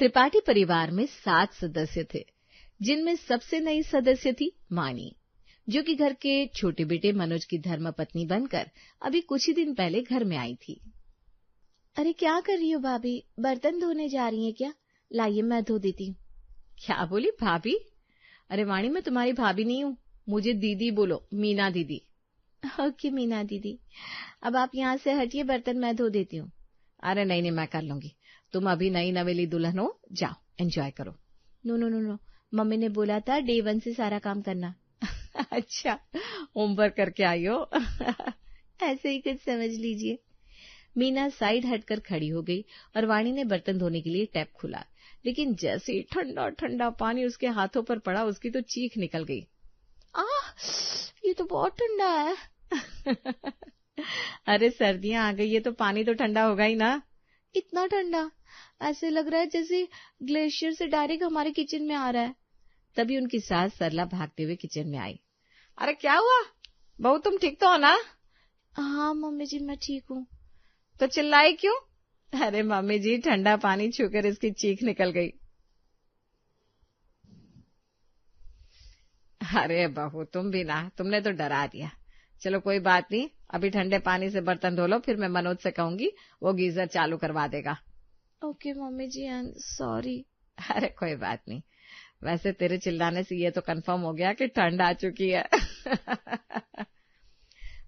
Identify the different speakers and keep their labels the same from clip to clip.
Speaker 1: त्रिपाठी परिवार में 7 सदस्य थे, जिनमें सबसे नई सदस्य थी मानी, जो कि घर के छोटे बेटे मनोज की धर्मपत्नी बनकर अभी कुछ ही दिन पहले घर में आई थी। अरे क्या कर रही हो भाभी, बर्तन धोने जा रही हैं क्या? लाइए मैं धो देती हूँ। क्या बोली भाभी? अरे वाणी, मैं तुम्हारी भाभी नहीं हूँ, मुझे दीदी बोलो, मीना दीदी। ओके मीना दीदी, अब आप यहाँ से हटिए, बर्तन मैं धो देती हूँ। अरे नहीं, मैं कर लूंगी, तुम अभी नई नवेली दुल्हन हो, जाओ एंजॉय करो। No no no no, mummy ने बोला था डे 1 से सारा काम करना। अच्छा, होमवर्क करके आई हो। ऐसे ही कुछ समझ लीजिए। मीना साइड हटकर खड़ी हो गई और वाणी ने बर्तन धोने के लिए टैप खोला, लेकिन जैसे ही ठंडा ठंडा पानी उसके हाथों पर पड़ा, उसकी तो चीख निकल गई। ये तो बहुत ठंडा है। अरे सर्दियां आ गई है तो पानी तो ठंडा होगा ही ना। इतना ठंडा, ऐसे लग रहा है जैसे ग्लेशियर से डायरेक्ट हमारे किचन में आ रहा है। तभी उनकी सास सरला भागते हुए किचन में आई। अरे क्या हुआ बहू, तुम ठीक तो हो ना? हाँ मम्मी जी, मैं ठीक हूँ। तो चिल्लाई क्यों? अरे मम्मी जी, ठंडा पानी छूकर इसकी चीख निकल गई। अरे बहू तुम भी ना, तुमने तो डरा दिया। चलो कोई बात नहीं, अभी ठंडे पानी से बर्तन धो लो, फिर मैं मनोज से कहूंगी वो गीजर चालू करवा देगा। Okay mummy ji, I am sorry. अरे कोई बात नहीं, वैसे तेरे चिल्लाने से ये तो कंफर्म हो गया कि ठंड आ चुकी है।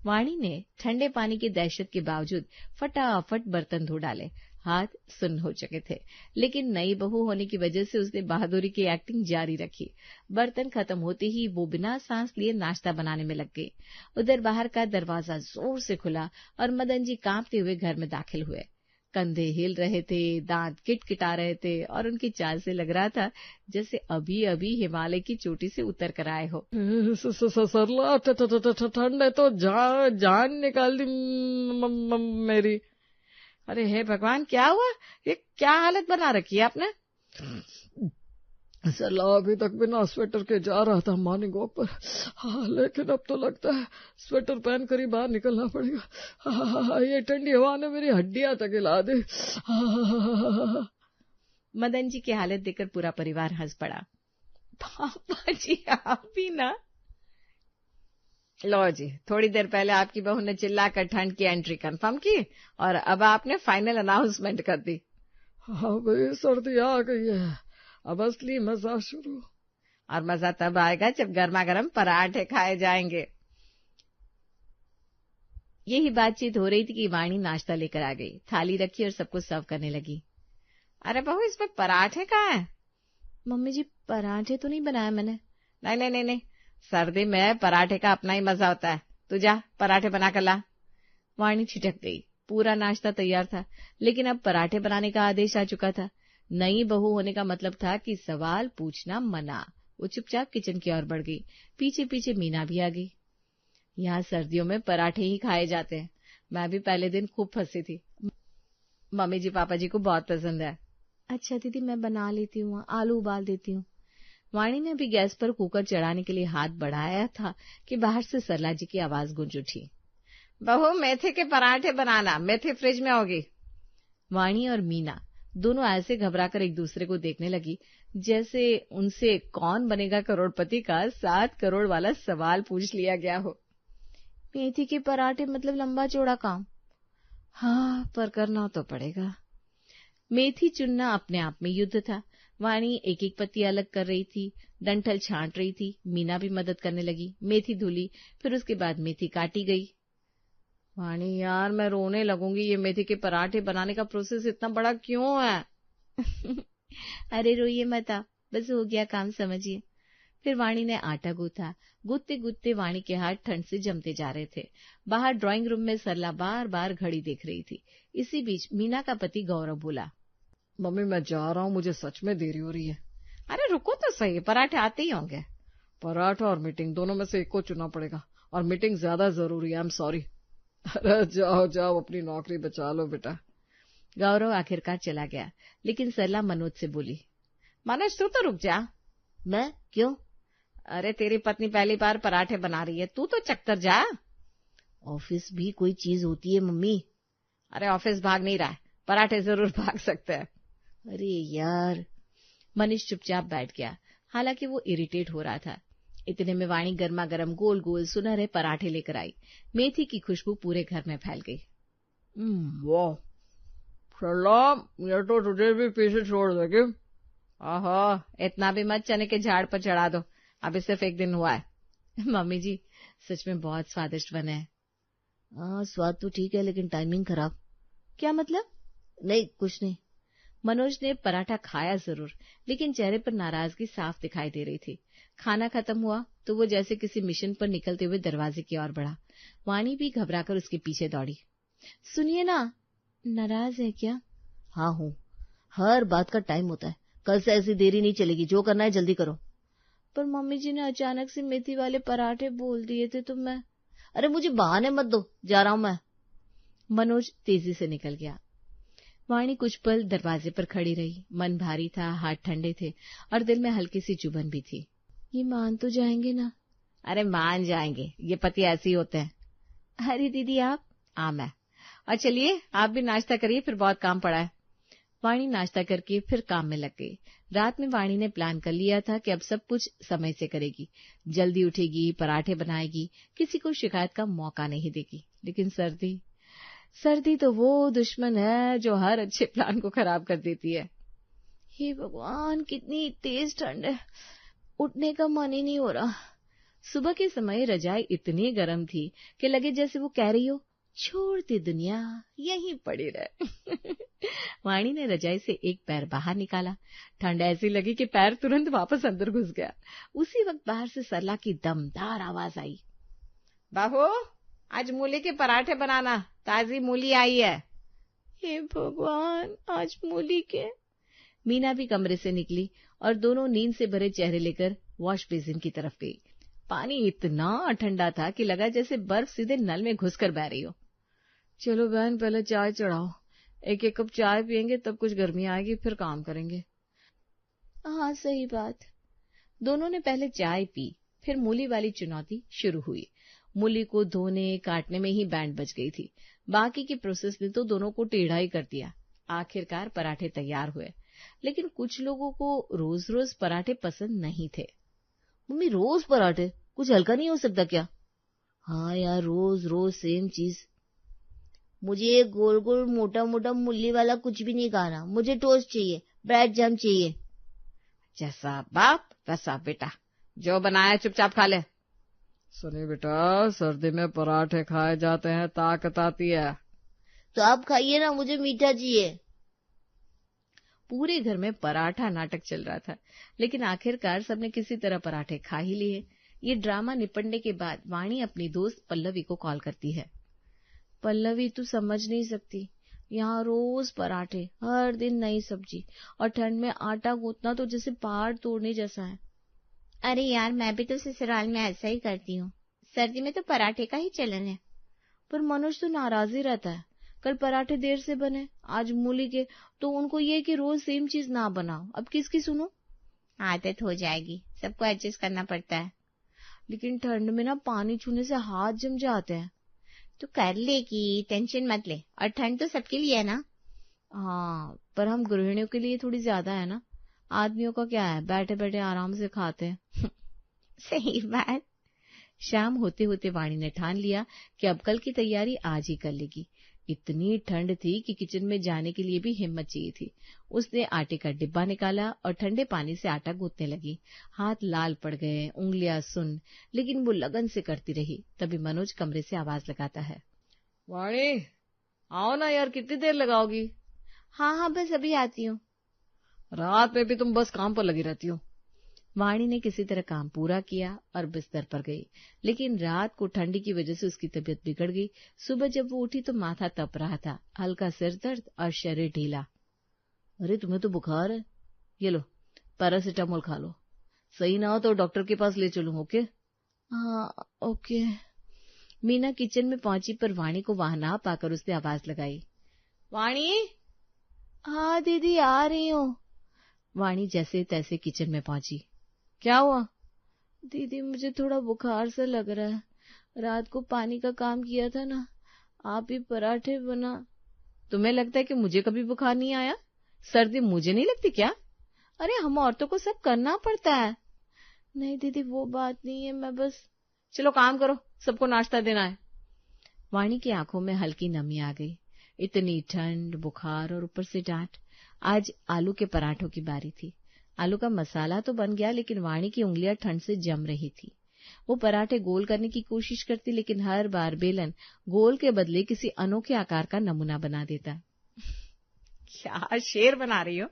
Speaker 1: वाणी ने ठंडे पानी की दहशत के बावजूद फटाफट बर्तन धो डाले। हाथ सुन्न हो चुके थे, लेकिन नई बहू होने की वजह से उसने बहादुरी की एक्टिंग जारी रखी। बर्तन खत्म होते ही वो बिना सांस लिए नाश्ता बनाने में लग गई। उधर बाहर का दरवाजा जोर से खुला और मदन जी कांपते हुए घर में दाखिल हुए। कंधे हिल रहे थे, दांत किटकिटा रहे थे और उनकी चाल से लग रहा था जैसे अभी अभी हिमालय की चोटी से उतर कर आए हो।
Speaker 2: सरला, ठंड है तो जान निकाल दी मेरी।
Speaker 1: अरे हे भगवान, क्या हुआ? ये क्या हालत बना रखी है आपने?
Speaker 2: सरला अभी तक बिना स्वेटर के जा रहा था मॉर्निंग वॉक पर, लेकिन अब तो लगता है स्वेटर पहन कर ही बाहर निकलना पड़ेगा। ये ठंडी हवा ने मेरी हड्डियां तक हिला दी।
Speaker 1: मदन जी की हालत देखकर पूरा परिवार हंस पड़ा। पापा जी आप भी ना? लो जी, थोड़ी देर पहले आपकी बहू ने चिल्लाकर ठंड की एंट्री कंफर्म की और अब आपने फाइनल अनाउंसमेंट कर दी।
Speaker 2: हाँ भाई, सर्दी आ गई है, अब असली मजा शुरू।
Speaker 1: और मजा तब आएगा जब गर्मा गर्म पराठे खाए जाएंगे। यही बातचीत हो रही थी कि वाणी नाश्ता लेकर आ गई, थाली रखी और सबको सर्व करने लगी। अरे बहू, इसमें पराठे कहाँ हैं? मम्मी जी, पराठे तो नहीं बनाए मैंने। नहीं नहीं नहीं नहीं, सर्दी में पराठे का अपना ही मजा होता है। तू जा पराठे बना कर ला। वाणी छिटक गई। पूरा नाश्ता तैयार था, लेकिन अब पराठे बनाने का आदेश आ चुका था। नई बहू होने का मतलब था कि सवाल पूछना मना। वो चुपचाप किचन की ओर बढ़ गई। पीछे पीछे मीना भी आ गई। यहाँ सर्दियों में पराठे ही खाए जाते हैं। मैं भी पहले दिन खूब फंसी थी। मम्मी जी पापा जी को बहुत पसंद है। अच्छा दीदी, मैं बना लेती हूँ, आलू उबाल देती हूँ। वाणी ने भी गैस पर कुकर चढ़ाने के लिए हाथ बढ़ाया था कि बाहर से सरला जी की आवाज गूंज उठी। बहू, मेथी के पराठे बनाना, मेथी फ्रिज में होगी। वाणी और मीना दोनों ऐसे घबराकर एक दूसरे को देखने लगी जैसे उनसे कौन बनेगा करोड़पति का 7 करोड़ वाला सवाल पूछ लिया गया हो। मेथी के पराठे मतलब लंबा चौड़ा काम। हाँ, पर करना तो पड़ेगा। मेथी चुनना अपने आप में युद्ध था। वाणी एक एक पत्ती अलग कर रही थी, डंठल छांट रही थी। मीना भी मदद करने लगी। मेथी धुली, फिर उसके बाद मेथी काटी गई। वाणी यार, मैं रोने लगूंगी। ये मेथी के पराठे बनाने का प्रोसेस इतना बड़ा क्यों है? अरे रोइए मत आप, बस हो गया काम, समझिए। फिर वाणी ने आटा गूंथा। गूंथते गूंथते वाणी के हाथ ठंड से जमते जा रहे थे। बाहर ड्राइंग रूम में सरला बार बार घड़ी देख रही थी। इसी बीच मीना का पति गौरव बोला,
Speaker 2: मम्मी मैं जा रहा हूँ, मुझे सच में देरी हो रही है।
Speaker 1: अरे रुको तो सही, पराठे आते ही होंगे।
Speaker 2: पराठा और मीटिंग दोनों में से एक को चुनना पड़ेगा, और मीटिंग ज्यादा जरूरी है। I am sorry. अरे जाओ जाओ, अपनी नौकरी बचा लो बेटा।
Speaker 1: गौरव आखिरकार चला गया, लेकिन सरला मनोज से बोली, मनोज तू तो रुक जा। मैं? क्यों? अरे तेरी पत्नी पहली बार पराठे बना रही है, तू तो चक्कर जा। ऑफिस भी कोई चीज होती है मम्मी। अरे ऑफिस भाग नहीं रहा है, पराठे जरूर भाग सकते हैं। अरे यार। मनीष चुपचाप बैठ गया, हालांकि वो इरिटेट हो रहा था। इतने में वाणी गर्मा गर्म गोल गोल सुनहरे पराठे लेकर आई। मेथी की खुशबू पूरे घर में फैल गई।
Speaker 2: वाह सलाम, ये तो तुझे भी पीछे छोड़ देगी।
Speaker 1: ओहो, इतना भी मत, चने के झाड़ पर चढ़ा दो, अभी सिर्फ एक दिन हुआ है। मम्मी जी सच में बहुत स्वादिष्ट बने हैं।
Speaker 3: स्वाद तो ठीक है लेकिन टाइमिंग खराब।
Speaker 1: क्या मतलब?
Speaker 3: नहीं कुछ नहीं।
Speaker 1: मनोज ने पराठा खाया जरूर, लेकिन चेहरे पर नाराजगी साफ दिखाई दे रही थी। खाना खत्म हुआ तो वो जैसे किसी मिशन पर निकलते हुए दरवाजे की ओर बढ़ा। वाणी भी घबराकर उसके पीछे दौड़ी। सुनिए ना, नाराज है क्या?
Speaker 3: हाँ हूँ, हर बात का टाइम होता है, कल से ऐसी देरी नहीं चलेगी, जो करना है जल्दी करो।
Speaker 1: पर मम्मी जी ने अचानक से मेथी वाले पराठे बोल दिए थे तो मैं।
Speaker 3: अरे मुझे बहाने मत दो, जा रहा हूं मैं।
Speaker 1: मनोज तेजी से निकल गया। वाणी कुछ पल दरवाजे पर खड़ी रही। मन भारी था, हाथ ठंडे थे और दिल में हल्की सी चुभन भी थी। ये मान तो जाएंगे ना? अरे मान जाएंगे, ये पति ऐसे ही होते हैं। अरे दीदी आप? मैं। और चलिए आप भी नाश्ता करिए, फिर बहुत काम पड़ा है। वाणी नाश्ता करके फिर काम में लग गई। रात में वाणी ने प्लान कर लिया था कि अब सब कुछ समय से करेगी, जल्दी उठेगी, पराठे बनाएगी, किसी को शिकायत का मौका नहीं देगी। लेकिन सर्दी तो वो दुश्मन है जो हर अच्छे प्लान को खराब कर देती है। हे भगवान, कितनी तेज ठंड है, उठने का मन ही नहीं हो रहा। सुबह के समय रजाई इतनी गर्म थी कि लगे जैसे वो कह रही हो, छोड़ दे दुनिया, यहीं पड़ी रहे। वाणी ने रजाई से एक पैर बाहर निकाला। ठंड ऐसी लगी कि पैर तुरंत वापस अंदर घुस गया। उसी वक्त बाहर से सरला की दमदार आवाज आई, बाबू आज मूली के पराठे बनाना, ताजी मूली आई है। हे भगवान, आज मूली के। मीना भी कमरे से निकली और दोनों नींद से भरे चेहरे लेकर वॉश बेसिन की तरफ गई। पानी इतना ठंडा था कि लगा जैसे बर्फ सीधे नल में घुसकर बह रही हो।
Speaker 2: चलो बहन पहले चाय चढ़ाओ, एक एक कप चाय पियेंगे तब कुछ गर्मी आएगी, फिर काम करेंगे।
Speaker 1: हाँ सही बात। दोनों ने पहले चाय पी, फिर मूली वाली चुनौती शुरू हुई। मूली को धोने काटने में ही बैंड बज गई थी। बाकी की प्रोसेस ने तो दोनों को टेढ़ा ही कर दिया। आखिरकार पराठे तैयार हुए, लेकिन कुछ लोगों को रोज रोज पराठे पसंद नहीं थे।
Speaker 3: मम्मी रोज पराठे, कुछ हल्का नहीं हो सकता क्या? हाँ यार, रोज रोज सेम चीज। मुझे गोल गोल मोटा मोटा मूली वाला कुछ भी नहीं खाना, मुझे टोस्ट चाहिए, ब्रेड जैम चाहिए।
Speaker 1: जैसा बाप वैसा बेटा, जो बनाया चुपचाप खा ले।
Speaker 2: सुनिए बेटा, सर्दी में पराठे खाए जाते हैं, ताकत आती है।
Speaker 3: तो आप खाइए ना, मुझे मीठा चाहिए।
Speaker 1: पूरे घर में पराठा नाटक चल रहा था, लेकिन आखिरकार सबने किसी तरह पराठे खा ही लिए। ये ड्रामा निपटने के बाद वाणी अपनी दोस्त पल्लवी को कॉल करती है। पल्लवी तू समझ नहीं सकती, यहाँ रोज पराठे, हर दिन नई सब्जी, और ठंड में आटा गूंथना तो जैसे पहाड़ तोड़ने जैसा है।
Speaker 4: अरे यार, मैं भी तो ससुराल में ऐसा ही करती हूँ, सर्दी में तो पराठे का ही चलन है।
Speaker 1: पर मनोज तो नाराज ही रहता है। कल पराठे देर से बने, आज मूली के, तो उनको ये कि रोज सेम चीज ना बनाओ। अब किसकी सुनो?
Speaker 4: आदत हो जाएगी, सबको एडजस्ट करना पड़ता है।
Speaker 1: लेकिन ठंड में ना पानी छूने से हाथ जम जाते हैं।
Speaker 4: तो कर लेगी, टेंशन मत ले, और ठंड तो सबके लिए है ना।
Speaker 1: हाँ, पर हम गृहिणियों के लिए थोड़ी ज्यादा है ना, आदमियों का क्या है, बैठे बैठे आराम से खाते हैं।
Speaker 4: सही बात।
Speaker 1: शाम होते होते वाणी ने ठान लिया कि अब कल की तैयारी आज ही कर लेगी। इतनी ठंड थी कि किचन में जाने के लिए भी हिम्मत चाहिए थी। उसने आटे का डिब्बा निकाला और ठंडे पानी से आटा गूंथने लगी। हाथ लाल पड़ गए, उंगलियां सुन, लेकिन वो लगन से करती रही। तभी मनोज कमरे से आवाज लगाता है,
Speaker 2: वाणी आओ ना यार, कितनी देर लगाओगी?
Speaker 4: हाँ बस अभी आती हूँ।
Speaker 2: रात में भी तुम बस काम पर लगी रहती हो।
Speaker 1: वाणी ने किसी तरह काम पूरा किया और बिस्तर पर गई, लेकिन रात को ठंडी की वजह से उसकी तबीयत बिगड़ गई। सुबह जब वो उठी तो माथा तप रहा था, हल्का सिर दर्द और शरीर ढीला।
Speaker 3: अरे तुम्हें तो बुखार है, ये लो पैरासिटामोल खा लो, सही ना हो तो डॉक्टर के पास ले चलूं। ओके?
Speaker 1: हाँ ओके। मीना किचन में पहुंची पर वाणी को वहां ना पाकर उसने आवाज लगाई, वाणी। हाँ दीदी आ रही हूँ। वाणी जैसे तैसे किचन में पहुंची। क्या हुआ? दीदी मुझे थोड़ा बुखार सा लग रहा है, रात को पानी का काम किया था ना, आप ही पराठे बना। तुम्हें लगता है कि मुझे कभी बुखार नहीं आया? सर्दी मुझे नहीं लगती क्या? अरे हम औरतों को सब करना पड़ता है। नहीं दीदी वो बात नहीं है, मैं बस। चलो काम करो, सबको नाश्ता देना है। वाणी की आंखों में हल्की नमी आ गई। इतनी ठंड, बुखार और ऊपर से डांट। आज आलू के पराठों की बारी थी। आलू का मसाला तो बन गया, लेकिन वाणी की उंगलियां ठंड से जम रही थी। वो पराठे गोल करने की कोशिश करती, लेकिन हर बार बेलन गोल के बदले किसी अनोखे आकार का नमूना बना देता। क्या शेर बना रही हो?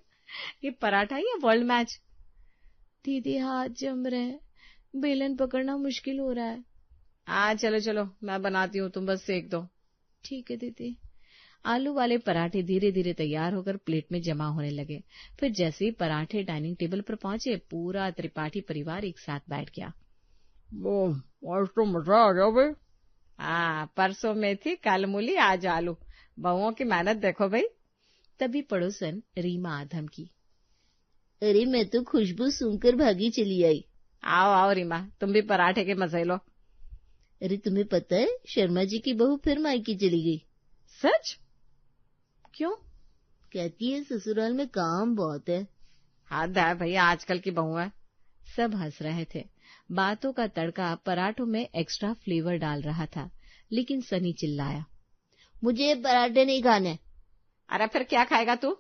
Speaker 1: ये पराठा या वर्ल्ड मैच? दीदी हाथ जम रहे हैं, बेलन पकड़ना मुश्किल हो रहा है। चलो चलो मैं बनाती हूँ, तुम बस सेक दो। ठीक है दीदी। आलू वाले पराठे धीरे धीरे तैयार होकर प्लेट में जमा होने लगे। फिर जैसे ही पराठे डाइनिंग टेबल पर पहुंचे, पूरा त्रिपाठी परिवार एक साथ बैठ गया।
Speaker 2: आज तो मजा आ गया भाई।
Speaker 1: परसों में थी, कल मूली, आज आलू। बहुओं की मेहनत देखो भाई। तभी पड़ोसन रीमा आधम की।
Speaker 3: अरे मैं तो खुशबू सूंघकर भागी चली आई।
Speaker 1: आओ आओ रीमा, तुम भी पराठे के मजे लो।
Speaker 3: अरे तुम्हें पता है, शर्मा जी की बहू फिर मायके चली गई।
Speaker 1: सच? क्यों?
Speaker 3: कहती है ससुराल में काम बहुत है।
Speaker 1: हद है भैया, आजकल की बहू है। सब हंस रहे थे। बातों का तड़का पराठों में एक्स्ट्रा फ्लेवर डाल रहा था। लेकिन सनी चिल्लाया,
Speaker 3: मुझे पराठे नहीं खाने।
Speaker 1: अरे फिर क्या खाएगा तू?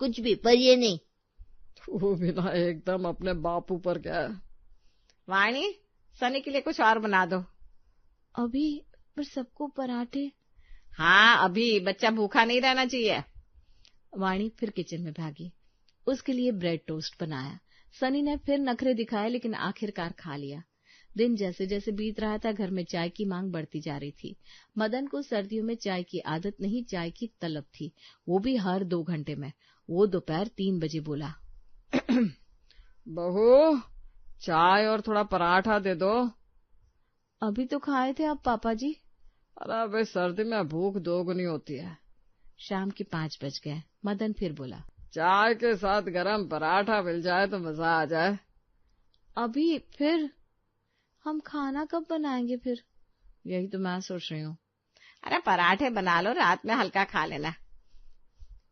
Speaker 3: कुछ भी, पर ये नहीं।
Speaker 2: तू बिना एकदम अपने बापू पर क्या है।
Speaker 1: वाणी, सनी के लिए कुछ और बना दो।
Speaker 3: अभी? पर सबको पराठे।
Speaker 1: हाँ अभी, बच्चा भूखा नहीं रहना चाहिए।
Speaker 3: वाणी फिर किचन में भागी। उसके लिए ब्रेड टोस्ट बनाया। सनी ने फिर नखरे दिखाए, लेकिन आखिरकार खा लिया। दिन जैसे जैसे बीत रहा था, घर में चाय की मांग बढ़ती जा रही थी। मदन को सर्दियों में चाय की आदत नहीं, चाय की तलब थी, वो भी हर 2 घंटे में। वो दोपहर 3 बजे बोला,
Speaker 2: बहू चाय और थोड़ा पराठा दे दो।
Speaker 3: अभी तो खाए थे आप पापा जी।
Speaker 2: अरे भाई, सर्दी में भूख दोगुनी होती है।
Speaker 3: शाम के 5 बज गए। मदन फिर बोला,
Speaker 2: चाय के साथ गरम पराठा मिल जाए तो मजा आ जाए।
Speaker 3: अभी? फिर हम खाना कब बनाएंगे फिर?
Speaker 1: यही तो मैं सोच रही हूँ। अरे पराठे बना लो, रात में हल्का खा लेना।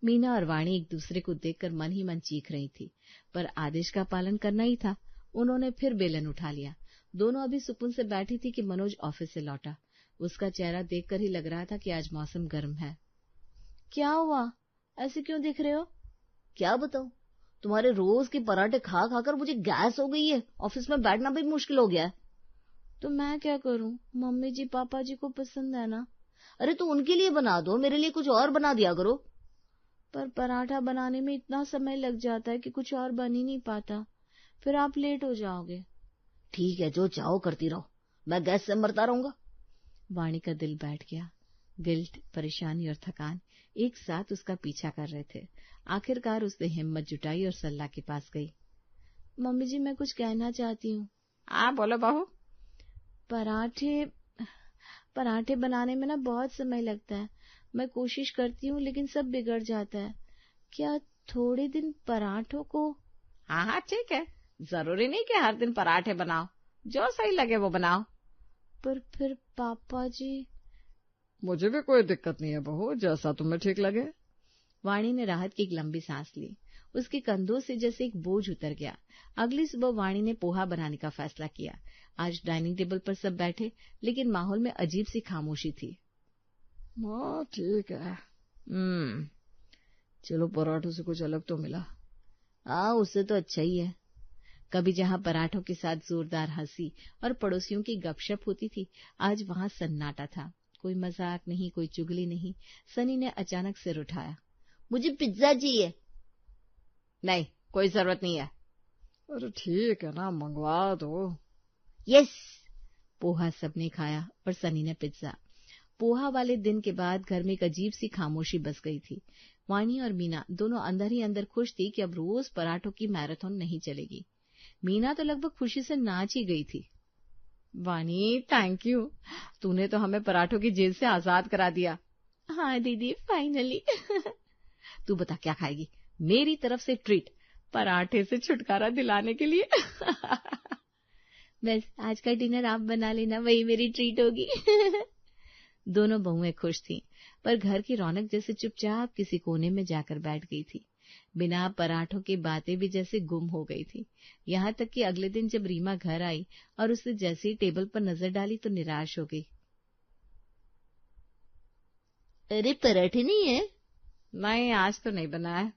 Speaker 3: मीना और वाणी एक दूसरे को देखकर मन ही मन चीख रही थी, पर आदेश का पालन करना ही था। उन्होंने फिर बेलन उठा लिया। दोनों अभी सुकून से बैठी थी कि मनोज ऑफिस से लौटा। उसका चेहरा देखकर ही लग रहा था कि आज मौसम गर्म है। क्या हुआ, ऐसे क्यों दिख रहे हो? क्या बताऊं, तुम्हारे रोज के पराठे खा खाकर मुझे गैस हो गई है। ऑफिस में बैठना भी मुश्किल हो गया है। तो मैं क्या करूं, मम्मी जी पापा जी को पसंद है ना। अरे तो उनके लिए बना दो, मेरे लिए कुछ और बना दिया करो। पर पराठा बनाने में इतना समय लग जाता है कि कुछ और बन ही नहीं पाता, फिर आप लेट हो जाओगे। ठीक है, जो चाहो करती रहो, मैं गैस से मरता रहूंगा। वाणी का दिल बैठ गया। गिल्ट, परेशानी और थकान एक साथ उसका पीछा कर रहे थे। आखिरकार उसने हिम्मत जुटाई और सल्ला के पास गई। मम्मी जी मैं कुछ कहना चाहती हूँ।
Speaker 1: बोलो बहू।
Speaker 3: पराठे बनाने में ना बहुत समय लगता है। मैं कोशिश करती हूँ लेकिन सब बिगड़ जाता है। क्या थोड़े दिन पराठों को?
Speaker 1: हाँ ठीक है, जरूरी नहीं कि हर दिन पराठे बनाओ, जो सही लगे वो बनाओ।
Speaker 3: पर फिर पापा जी।
Speaker 2: मुझे भी कोई दिक्कत नहीं है बहू, जैसा तुम्हें ठीक लगे।
Speaker 3: वाणी ने राहत की एक लंबी सांस ली। उसके कंधों से जैसे एक बोझ उतर गया। अगली सुबह वाणी ने पोहा बनाने का फैसला किया। आज डाइनिंग टेबल पर सब बैठे, लेकिन माहौल में अजीब सी खामोशी थी।
Speaker 2: हाँ ठीक है। चलो पराठों से कुछ अलग तो मिला।
Speaker 3: उससे तो अच्छा ही है। कभी जहाँ पराठों के साथ जोरदार हंसी और पड़ोसियों की गपशप होती थी, आज वहाँ सन्नाटा था। कोई मजाक नहीं, कोई चुगली नहीं। सनी ने अचानक सिर उठाया। मुझे पिज्जा चाहिए।
Speaker 1: नहीं, कोई जरूरत नहीं है।
Speaker 2: अरे ठीक है ना, मंगवा दो।
Speaker 3: यस। पोहा सबने खाया और सनी ने पिज्जा। पोहा वाले दिन के बाद घर में एक अजीब सी खामोशी बस गई थी। वाणी और मीना दोनों अंदर ही अंदर खुश थी कि अब रोज पराठों की मैराथन नहीं चलेगी। मीना तो लगभग खुशी से नाच ही गई थी।
Speaker 1: वाणी थैंक यू, तूने तो हमें पराठों की जेल से आजाद करा दिया।
Speaker 3: हाँ दीदी, फाइनली।
Speaker 1: तू बता क्या खाएगी? मेरी तरफ से ट्रीट, पराठे से छुटकारा दिलाने के लिए।
Speaker 3: बस आज का डिनर आप बना लेना, वही मेरी ट्रीट होगी। दोनों बहुएं खुश थीं, पर घर की रौनक जैसे चुपचाप किसी कोने में जाकर बैठ गई थी।
Speaker 1: बिना पराठों की बातें भी जैसे गुम हो गई थी। यहाँ तक कि अगले दिन जब रीमा घर आई और उसने जैसे ही टेबल पर नजर डाली तो निराश हो गई।
Speaker 3: अरे पराठे नहीं है?
Speaker 1: नहीं, आज तो नहीं बनाया।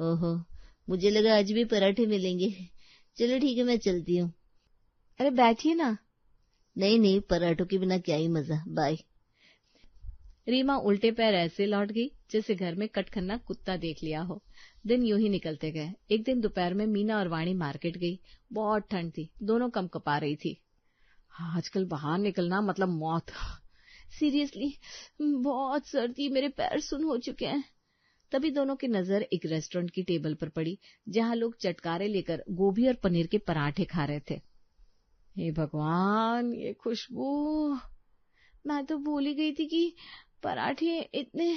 Speaker 3: ओहो, मुझे लगा आज भी पराठे मिलेंगे। चलो ठीक है, मैं चलती हूँ।
Speaker 1: अरे बैठिए ना।
Speaker 3: नहीं नहीं, पराठों के बिना क्या ही मजा। बाय।
Speaker 1: रीमा उल्टे पैर ऐसे लौट गई जैसे घर में कटखन्ना कुत्ता देख लिया हो। दिन यूं ही निकलते गए। एक दिन दोपहर में मीना और वाणी मार्केट गई। बहुत ठंड थी, दोनों कम कपा रही थी। आजकल बाहर निकलना मतलब मौत। सीरियसली बहुत सर्दी, मेरे पैर सुन हो चुके हैं। तभी दोनों की नजर एक रेस्टोरेंट की टेबल पर पड़ी जहां लोग चटकारे लेकर गोभी और पनीर के पराठे खा रहे थे। हे भगवान, ये खुशबू! मैं तो भूल ही गई थी कि पराठे इतने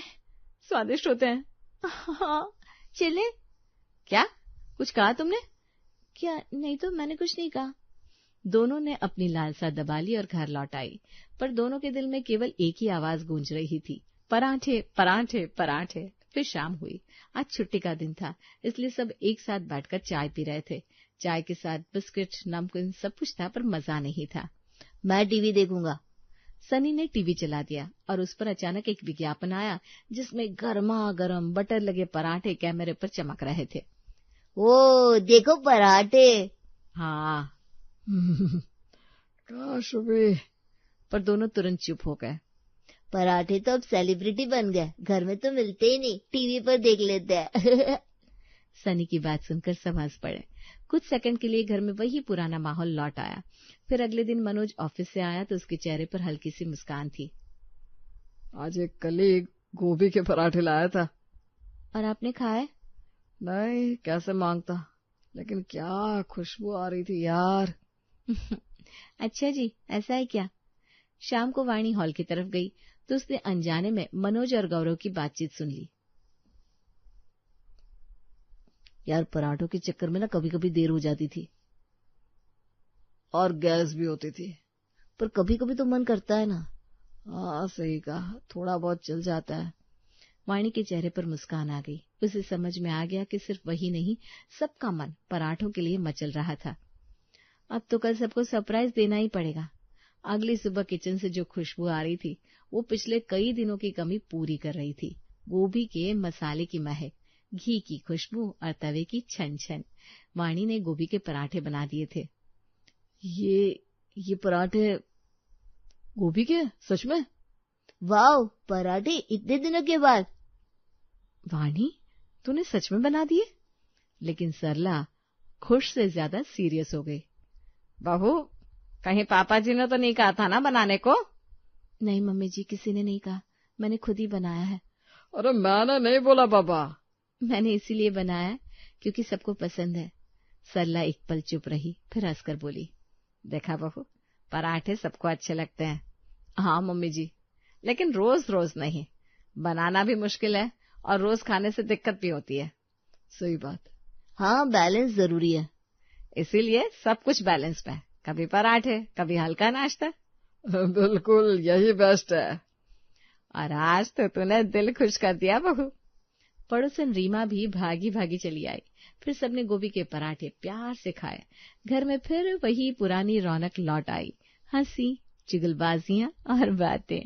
Speaker 1: स्वादिष्ट होते हैं। हाँ, चले? क्या? कुछ कहा तुमने? क्या? नहीं तो मैंने कुछ नहीं कहा। दोनों ने अपनी लालसा दबा ली और घर लौट आई, पर दोनों के दिल में केवल एक ही आवाज गूंज रही थी, पराठे पराठे पराठे। फिर शाम हुई। आज छुट्टी का दिन था, इसलिए सब एक साथ बैठकर चाय पी रहे थे। चाय के साथ बिस्किट, नमकीन सब कुछ था, पर मजा नहीं था।
Speaker 3: मैं टीवी देखूंगा।
Speaker 1: सनी ने टीवी चला दिया और उस पर अचानक एक विज्ञापन आया जिसमें गर्मा गर्म बटर लगे पराठे कैमरे पर चमक रहे थे।
Speaker 3: ओ देखो पराठे।
Speaker 1: हाँ।
Speaker 2: काश भी।
Speaker 1: पर दोनों तुरंत चुप हो गए।
Speaker 3: पराठे तो अब सेलिब्रिटी बन गए, घर में तो मिलते ही नहीं, टीवी पर देख लेते हैं।
Speaker 1: सनी की बात सुनकर सब हंस पड़े। कुछ सेकंड के लिए घर में वही पुराना माहौल लौट आया। फिर अगले दिन मनोज ऑफिस से आया तो उसके चेहरे पर हल्की सी मुस्कान थी।
Speaker 2: आज एक कलीग गोभी के पराठे लाया था।
Speaker 1: और आपने खाए?
Speaker 2: नहीं, कैसे मांगता, लेकिन क्या खुशबू आ रही थी यार।
Speaker 1: अच्छा जी, ऐसा है क्या? शाम को वाणी हॉल की तरफ गई तो उसने अनजाने में मनोज और गौरव की बातचीत सुन ली।
Speaker 3: यार पराठों के चक्कर में ना कभी कभी देर हो जाती थी
Speaker 2: और गैस भी होती थी।
Speaker 3: पर कभी कभी तो मन करता है ना।
Speaker 2: हाँ सही कहा, थोड़ा बहुत चल जाता है।
Speaker 1: वाणी के चेहरे पर मुस्कान आ गई। उसे समझ में आ गया कि सिर्फ वही नहीं, सबका मन पराठों के लिए मचल रहा था। अब तो कल सबको सरप्राइज देना ही पड़ेगा। अगली सुबह किचन से जो खुशबू आ रही थी वो पिछले कई दिनों की कमी पूरी कर रही थी। गोभी के मसाले की महक, घी की खुशबू और तवे की छन छन। वाणी ने गोभी के पराठे बना दिए थे।
Speaker 2: ये पराठे गोभी के? सच में?
Speaker 3: वाह, पराठे इतने दिनों के बाद।
Speaker 1: वाणी, तूने सच में बना दिए? लेकिन सरला खुश से ज्यादा सीरियस हो गई। बहू, कहीं पापा जी ने तो नहीं कहा था ना बनाने को? नहीं मम्मी जी, किसी ने नहीं कहा, मैंने खुद ही बनाया है।
Speaker 2: अरे मैंने नहीं बोला बाबा।
Speaker 1: मैंने इसीलिए बनाया क्योंकि सबको पसंद है। सरला एक पल चुप रही, फिर हंसकर बोली, देखा बहू, पराठे सबको अच्छे लगते हैं। हाँ मम्मी जी, लेकिन रोज रोज नहीं। बनाना भी मुश्किल है और रोज खाने से दिक्कत भी होती है।
Speaker 2: सही बात।
Speaker 3: हाँ, बैलेंस जरूरी है।
Speaker 1: इसीलिए सब कुछ बैलेंस में, कभी पराठे, कभी हल्का नाश्ता।
Speaker 2: बिल्कुल, यही बेस्ट है।
Speaker 1: और आज तो तूने दिल खुश कर दिया बहू। पड़ोसन रीमा भी भागी भागी चली आई। फिर सबने गोभी के पराठे प्यार से खाए। घर में फिर वही पुरानी रौनक लौट आई, हंसी, चुगलबाजियां और बातें।